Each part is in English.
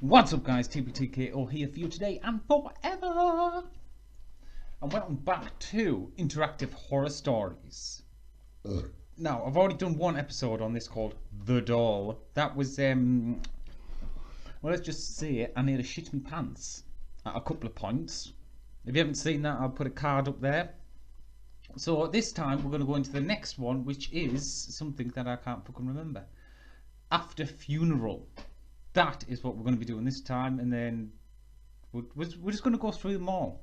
What's up guys, TPTKO here for you today and forever! And welcome back to Interactive Horror Stories. Now, I've already done one episode on this called The Doll. That was, well, let's just say I nearly shit my pants at a couple of points. If you haven't seen that, I'll put a card up there. So this time we're going to go into the next one, which is something that I can't fucking remember. After Funeral. That is what we're going to be doing this time, and then we're just going to go through them all.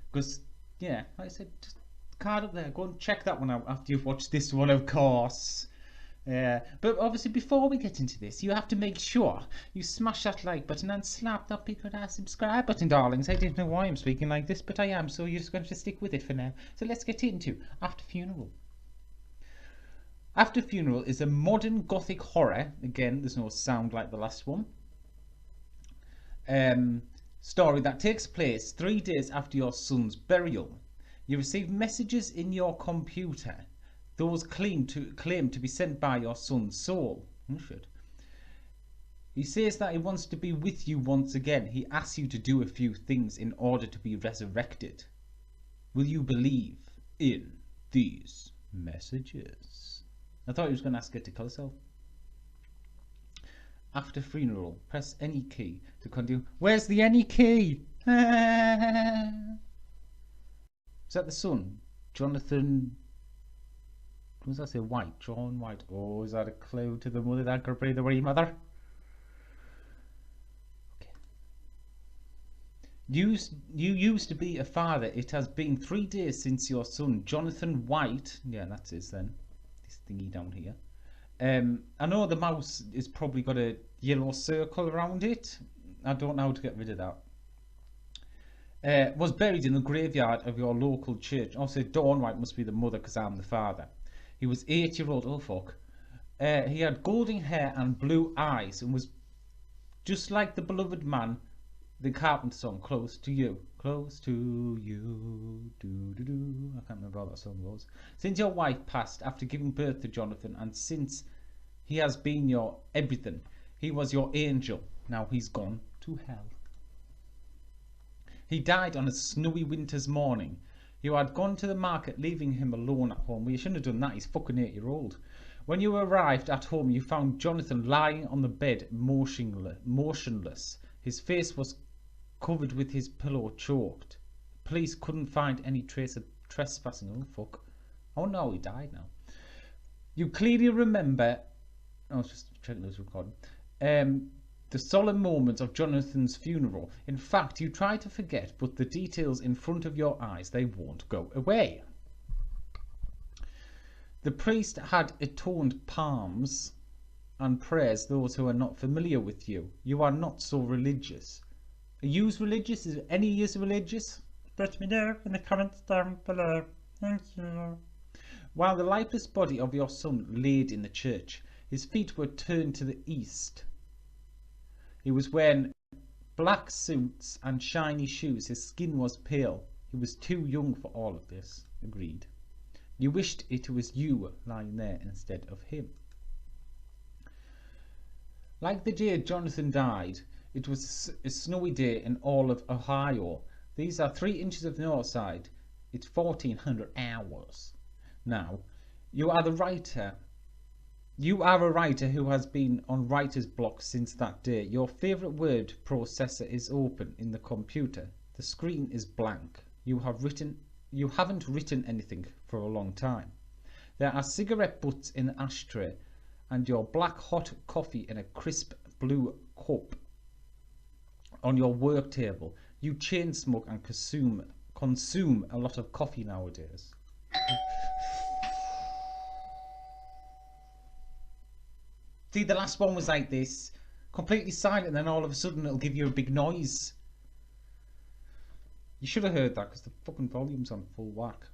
Because, yeah, like I said, just card up there. Go and check that one out after you've watched this one, of course. But obviously, before we get into this, you have to make sure you smash that like button and slap that big red subscribe button, darlings. I don't know why I'm speaking like this, but I am, so you're just going to stick with it for now. So let's get into After Funeral. After Funeral is a modern gothic horror. Again, there's no sound like the last one. Story that takes place 3 days after your son's burial. You receive messages in your computer. Those claim to be sent by your son's soul. He says that he wants to be with you once again. He asks you to do a few things in order to be resurrected. Will you believe in these messages? I thought he was going to ask her to kill herself. After Funeral, press any key to continue. Where's the any key? Is that the son? Jonathan. What does that say? White. John White. Oh, is that a clue to the mother that could be the wee mother? Okay. You used to be a father. It has been 3 days since your son, Jonathan White. Yeah, that's his then. This thingy down here. I know the mouse is probably got a yellow circle around it. I don't know how to get rid of that. Was buried in the graveyard of your local church. Also, Dawn White must be the mother because I'm the father. He was 8-year-old. Oh fuck. He had golden hair and blue eyes and was just like the beloved man, the Carpenter song, Close to You. Close to you, do do do. I can't remember how that song goes. Since your wife passed after giving birth to Jonathan, and since he has been your everything, he was your angel. Now he's gone to hell. He died on a snowy winter's morning. You had gone to the market, leaving him alone at home. Well, you shouldn't have done that. He's fucking 8-year-old. When you arrived at home, you found Jonathan lying on the bed, motionless. His face was covered with his pillow, choked. Police couldn't find any trace of trespassing. Oh fuck. Oh no, he died now. You clearly remember, I was just checking this recording, the solemn moments of Jonathan's funeral. In fact, you try to forget, but the details in front of your eyes, they won't go away. The priest had intoned palms and prayers. Those who are not familiar with you, you are not so religious. Are you religious? Is any of you religious? Let me know in the comments down below. Thank you. While the lifeless body of your son laid in the church, his feet were turned to the east. He was wearing black suits and shiny shoes. His skin was pale. He was too young for all of this. Agreed. You wished it was you lying there instead of him. Like the day Jonathan died, it was a snowy day in all of Ohio. These are 3 inches of northside. It's 1400 hours. Now, you are a writer who has been on writer's block since that day. Your favorite word processor is open in the computer. The screen is blank. You haven't written anything for a long time. There are cigarette butts in the ashtray and your black hot coffee in a crisp blue cup on your work table. You chain smoke and consume a lot of coffee nowadays. See, the last one was like this, completely silent, and then all of a sudden it'll give you a big noise. You should have heard that because the fucking volume's on full whack.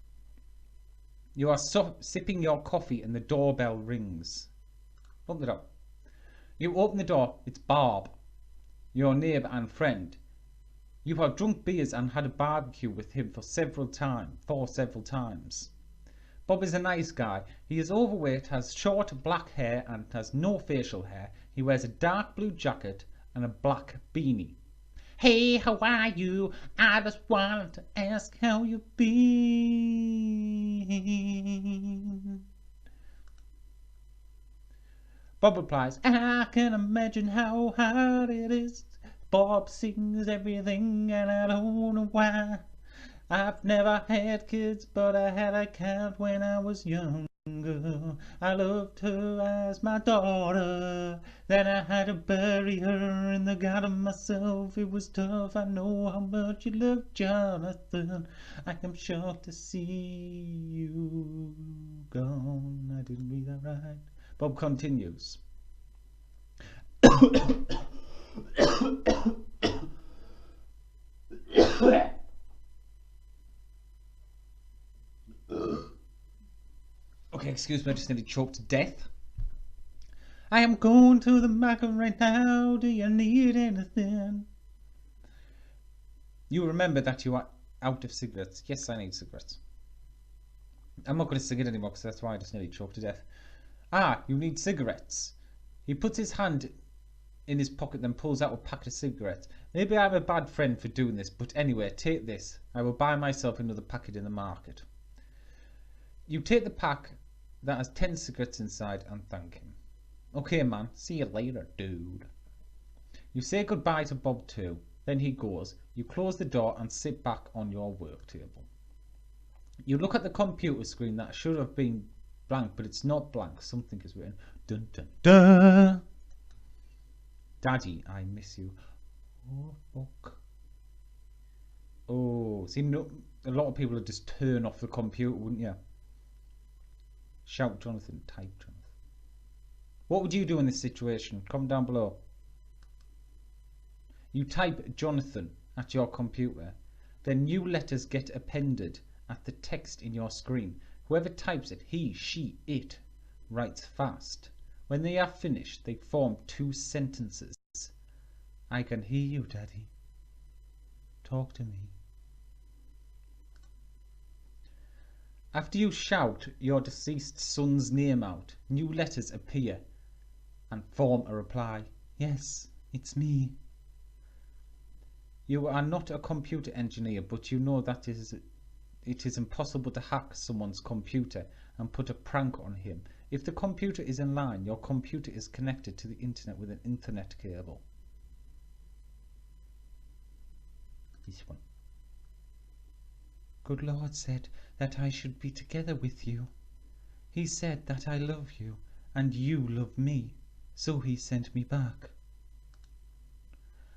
You are sipping your coffee and the doorbell rings. Open it up. You open the door. It's Bob, your neighbour and friend. You have drunk beers and had a barbecue with him for several times. Bob is a nice guy. He is overweight, has short black hair and has no facial hair. He wears a dark blue jacket, and a black beanie. Hey, how are you? I just wanted to ask how you've been. Bob replies, I can imagine how hard it is. Bob sings everything and I don't know why. I've never had kids, but I had a cat when I was younger. I loved her as my daughter. Then I had to bury her in the garden myself. It was tough, I know how much you love Jonathan. I am shocked to see you gone. I didn't read that right. Bob continues. Okay, excuse me, I just nearly choked to death. I am going to the market right now. Do you need anything? You remember that you are out of cigarettes. Yes, I need cigarettes. I'm not going to sing it anymore because that's why I just nearly choked to death. Ah, you need cigarettes. He puts his hand in his pocket, then pulls out a packet of cigarettes. Maybe I'm a bad friend for doing this, but anyway, take this. I will buy myself another packet in the market. You take the pack that has 10 cigarettes inside and thank him. Okay, man, see you later, dude. You say goodbye to Bob too. Then he goes. You close the door and sit back on your work table. You look at the computer screen that should have been blank, but it's not blank. Something is written. Dun dun dun. Daddy, I miss you. Oh, fuck. Oh, see, no, a lot of people would just turn off the computer, wouldn't you? Shout Jonathan, type Jonathan. What would you do in this situation? Comment down below. You type Jonathan at your computer. Then new letters get appended at the text in your screen. Whoever types it, he, she, it, writes fast. When they are finished, they form 2 sentences. I can hear you, Daddy. Talk to me. After you shout your deceased son's name out, new letters appear and form a reply. Yes, it's me. You are not a computer engineer, but you know that it is impossible to hack someone's computer and put a prank on him. If the computer is in line, your computer is connected to the internet with an Ethernet cable. This one. Good Lord said that I should be together with you. He said that I love you and you love me, so he sent me back.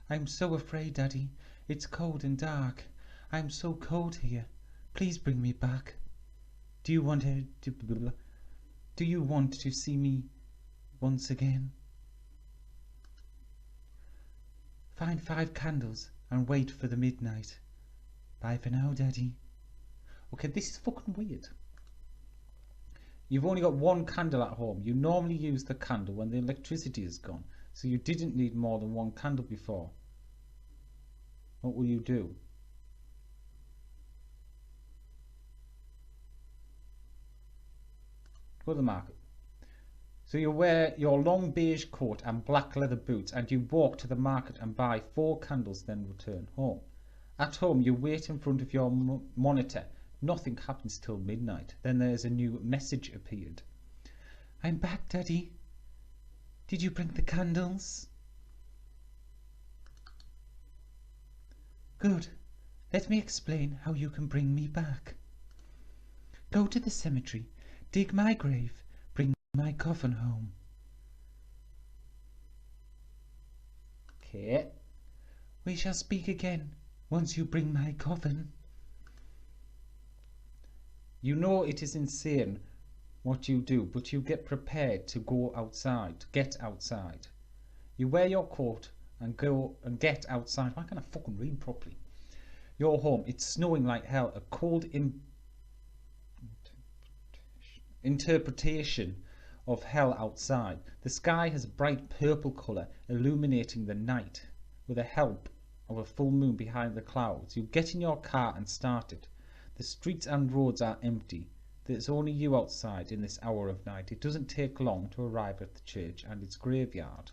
I'm so afraid, Daddy. It's cold and dark. I'm so cold here. Please bring me back. Do you want to see me once again? Find 5 candles and wait for the midnight. Bye for now, Daddy. Okay, this is fucking weird. You've only got 1 candle at home. You normally use the candle when the electricity is gone, so you didn't need more than 1 candle before. What will you do? Go to the market. So you wear your long beige coat and black leather boots and you walk to the market and buy 4 candles, then return home. At home you wait in front of your monitor. Nothing happens till midnight. Then there's a new message appeared. I'm back, Daddy. Did you bring the candles? Good. Let me explain how you can bring me back. Go to the cemetery, dig my grave, bring my coffin home. Okay. We shall speak again once you bring my coffin. You know it is insane what you do, but you get prepared to go outside, get outside. You wear your coat and go and get outside. Why can't I fucking read properly? You're home. It's snowing like hell. A cold interpretation of hell outside. The sky has a bright purple colour, illuminating the night with the help of a full moon behind the clouds. You get in your car and start it. The streets and roads are empty. There's only you outside in this hour of night. It doesn't take long to arrive at the church and its graveyard.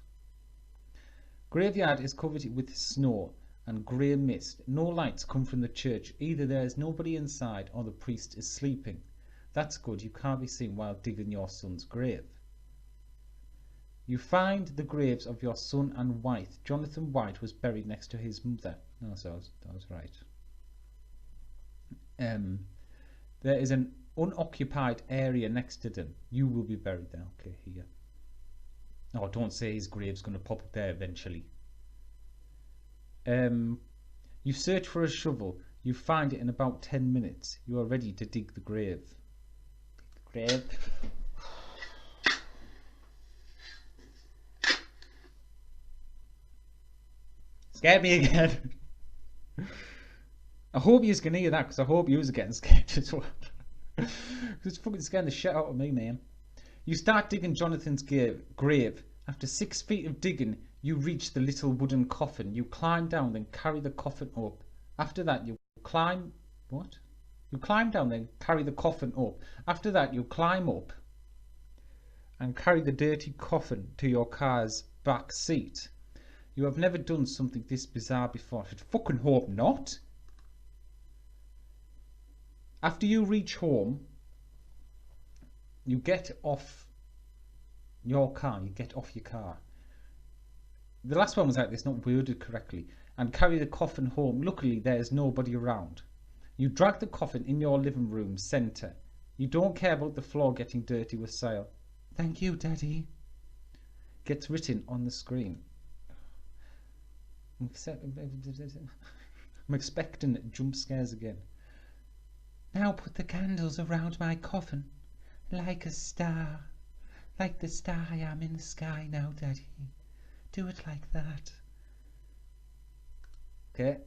Graveyard is covered with snow and grey mist. No lights come from the church. Either there is nobody inside or the priest is sleeping. That's good. You can't be seen while digging your son's grave. You find the graves of your son and wife. Jonathan White was buried next to his mother. No, so that was right. There is an unoccupied area next to them. You will be buried there. Okay, here. Oh, don't say his grave's going to pop up there eventually. You search for a shovel. You find it in about 10 minutes. You are ready to dig the grave. Dig the grave. Scared me again. I hope you can hear that, because I hope you are getting scared as well. It's fucking scaring the shit out of me, man. You start digging Jonathan's grave. After 6 feet of digging, you reach the little wooden coffin. You climb down, then carry the coffin up. After that, you climb... What? You climb down, then carry the coffin up. After that, you climb up and carry the dirty coffin to your car's back seat. You have never done something this bizarre before. I should fucking hope not. After you reach home, you get off your car. You get off your car. The last one was like this, not worded correctly. And carry the coffin home. Luckily, there is nobody around. You drag the coffin in your living room centre. You don't care about the floor getting dirty with soil. Thank you, Daddy. Gets written on the screen. I'm expecting jump scares again. Now put the candles around my coffin, like a star, like the star I am in the sky now, Daddy. Do it like that. Okay.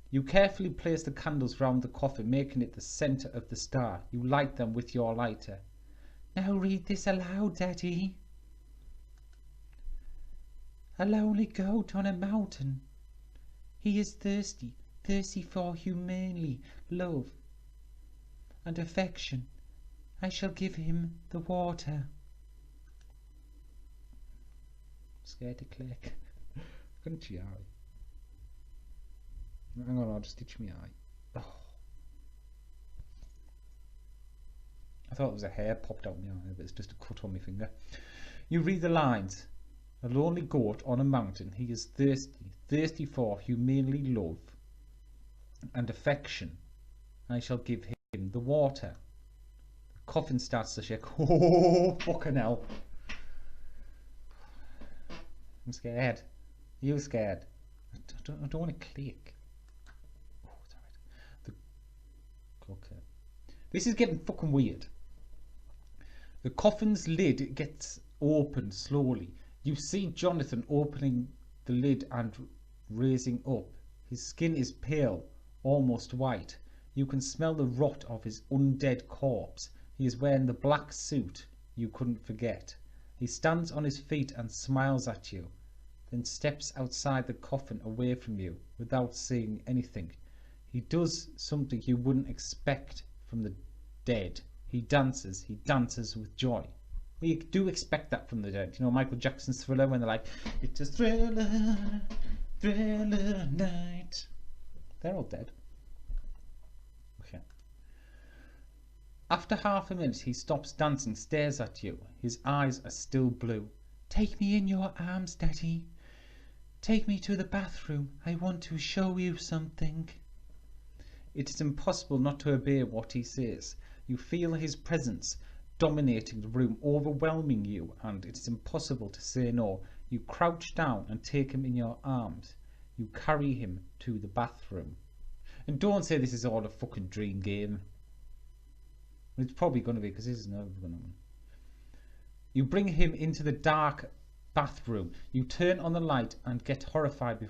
You carefully place the candles round the coffin, making it the centre of the star. You light them with your lighter. Now read this aloud, Daddy. A lonely goat on a mountain. He is thirsty, thirsty for humanely love and affection. I shall give him the water. Scared to click. Couldn't you eye? Hang on, I'll just stitch my eye. Oh. I thought it was a hair popped out my eye, but it's just a cut on my finger. You read the lines. A lonely goat on a mountain, he is thirsty, thirsty for humanely love and affection. I shall give him the water. The coffin starts to shake. Oh, fucking hell. I'm scared. Are you scared? I don't want to click. Oh, it's alright. Okay. This is getting fucking weird. The coffin's lid gets opened slowly. You see Jonathan opening the lid and raising up. His skin is pale, almost white. You can smell the rot of his undead corpse. He is wearing the black suit you couldn't forget. He stands on his feet and smiles at you, then steps outside the coffin away from you without saying anything. He does something you wouldn't expect from the dead. He dances with joy. We do expect that from the dead. You know, Michael Jackson's Thriller, when they're like, it's a thriller, thriller night. They're all dead. Okay. After half a minute, he stops dancing, stares at you. His eyes are still blue. Take me in your arms, Daddy. Take me to the bathroom. I want to show you something. It is impossible not to obey what he says. You feel his presence dominating the room, overwhelming you, and it is impossible to say no. You crouch down and take him in your arms. You carry him to the bathroom. And don't say this is all a fucking dream game. It's probably going to be, because this is never going to. You bring him into the dark bathroom. You turn on the light and get horrified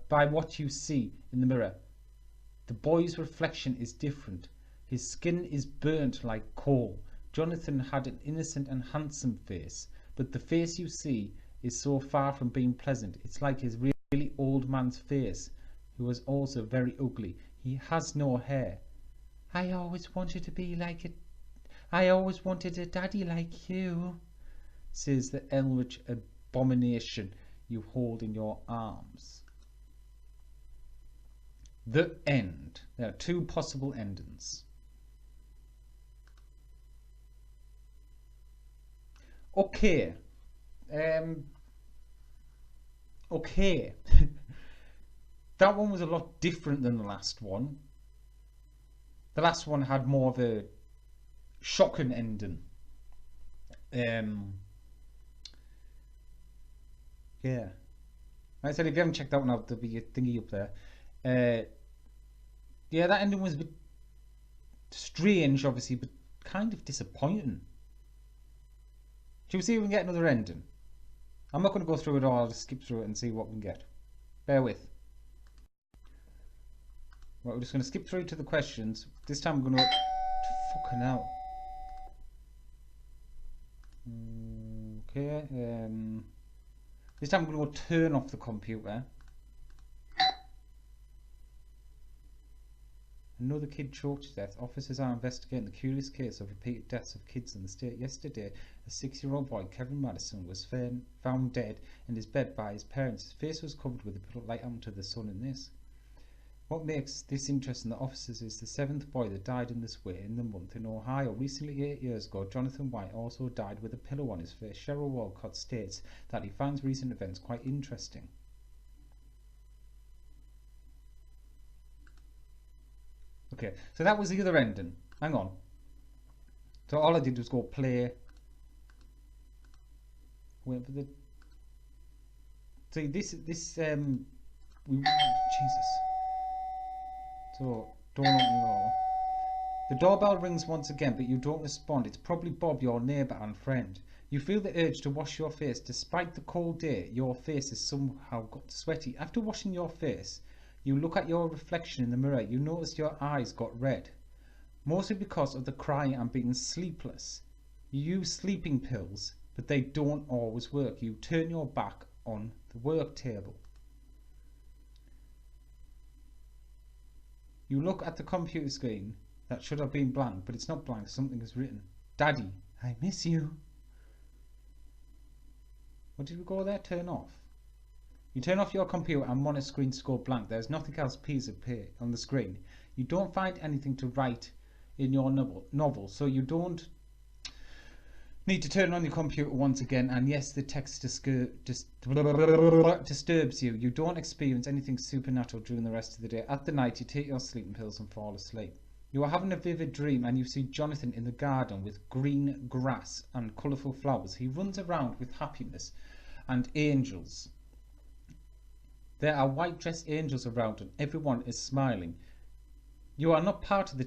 by what you see in the mirror. The boy's reflection is different. His skin is burnt like coal. Jonathan had an innocent and handsome face, but the face you see is so far from being pleasant. It's like his really old man's face, who was also very ugly. He has no hair. I always wanted to be like it. I always wanted a daddy like you, says the Eldritch abomination you hold in your arms. The end. There are two possible endings. Okay. Okay. That one was a lot different than the last one. The last one had more of a shocking ending. Yeah. Like I said, if you haven't checked that one out, there'll be a thingy up there. Yeah, that ending was a bit strange, obviously, but kind of disappointing. Shall we see if we can get another ending? I'm not going to go through it all, I'll just skip through it and see what we can get. Bear with. Right, we're just going to skip through to the questions. This time I'm going to... Fucking hell. Okay, this time I'm going to turn off the computer. Another kid choked to death. Officers are investigating the curious case of repeated deaths of kids in the state. Yesterday, a 6-year-old boy, Kevin Madison, was found dead in his bed by his parents. His face was covered with a pillow like happened to the son in this. What makes this interesting to officers is the 7th boy that died in this way in the month in Ohio. Recently, 8 years ago, Jonathan White also died with a pillow on his face. Cheryl Walcott states that he finds recent events quite interesting. Okay, so that was the other ending. Hang on. So all I did was go play. Wait for the. See this. Jesus. So don't open the door. The doorbell rings once again, but you don't respond. It's probably Bob, your neighbour and friend. You feel the urge to wash your face. Despite the cold day, your face has somehow got sweaty. After washing your face, you look at your reflection in the mirror. You notice your eyes got red. Mostly because of the crying and being sleepless. You use sleeping pills, but they don't always work. You turn your back on the work table. You look at the computer screen that should have been blank, but it's not blank. Something is written. Daddy, I miss you. What did we go there? Turn off. You turn off your computer and monitor screens go blank. There's nothing else appear on the screen. You don't find anything to write in your novel, so you don't need to turn on your computer once again. And yes, the text disturbs you. You don't experience anything supernatural during the rest of the day. At the night, you take your sleeping pills and fall asleep. You are having a vivid dream and you see Jonathan in the garden with green grass and colourful flowers. He runs around with happiness and angels. There are white dressed angels around and everyone is smiling. You are not part of the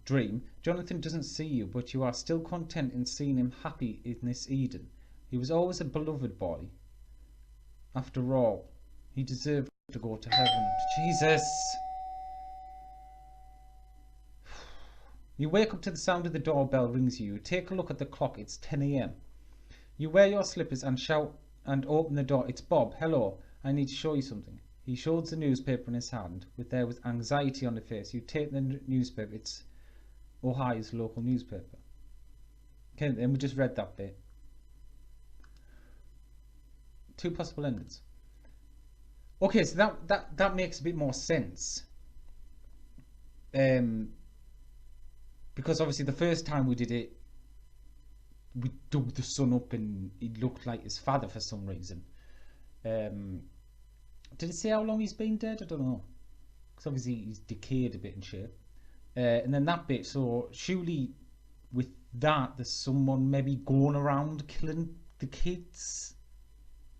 dream. Jonathan doesn't see you, but you are still content in seeing him happy in this Eden. He was always a beloved boy. After all, he deserved to go to heaven. Jesus! You wake up to the sound of the doorbell rings you. You take a look at the clock. It's 10 a.m. You wear your slippers and shout and open the door. It's Bob. Hello. I need to show you something. He shows the newspaper in his hand, with anxiety on the face. You take the newspaper. It's Ohio's local newspaper. Okay, then we just read that bit. Two possible endings. Okay, so that makes a bit more sense. Because obviously the first time we did it, we dug the son up and he looked like his father for some reason. Did it say how long he's been dead? I don't know. Because obviously he's decayed a bit in shape. And then that bit, so surely with that there's someone maybe going around killing the kids.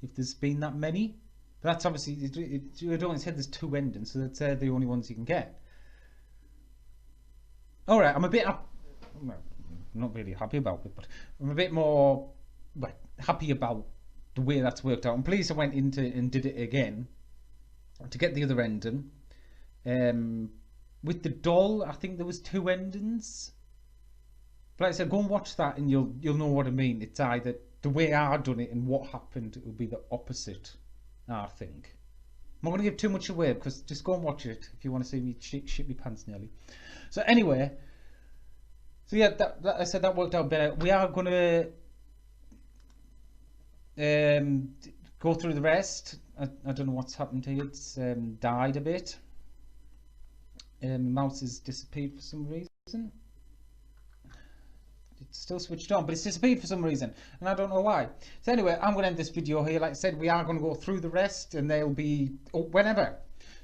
If there's been that many. But that's obviously, it only said there's two endings, so that's the only ones you can get. Alright, I'm a bit, well, not really happy about it, but I'm a bit more happy about the way that's worked out. I'm pleased I went into and did it again to get the other ending. With the doll, I think there was two endings. But like I said, go and watch that and you'll know what I mean. It's either the way I done it and what happened, it will be the opposite, I think. I'm not going to give too much away because just go and watch it if you want to see me shit my pants nearly. So anyway, so yeah, that I said that worked out better. We are going to Go through the rest. I don't know what's happened here. It's died a bit. Mouse has disappeared for some reason. It's still switched on, but it's disappeared for some reason, and I don't know why. So anyway, I'm going to end this video here. Like I said, we are going to go through the rest, and they'll be up whenever.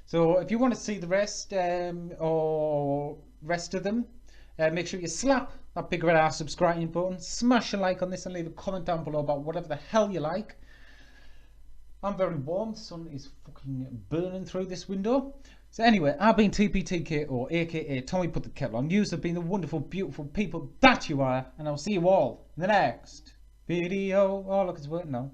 So if you want to see the rest or rest of them, make sure you slap that big red ass subscribing button, smash a like on this, and leave a comment down below about whatever the hell you like. I'm very warm. The sun is fucking burning through this window. So anyway, I've been TPTKO, aka Tommy Put the Kettle On. Yous have been the wonderful, beautiful people that you are, and I'll see you all in the next video. Oh, look, it's working now.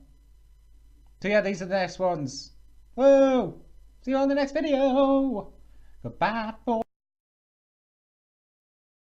So yeah, these are the next ones. Whoa! See you all in the next video. Goodbye, boys.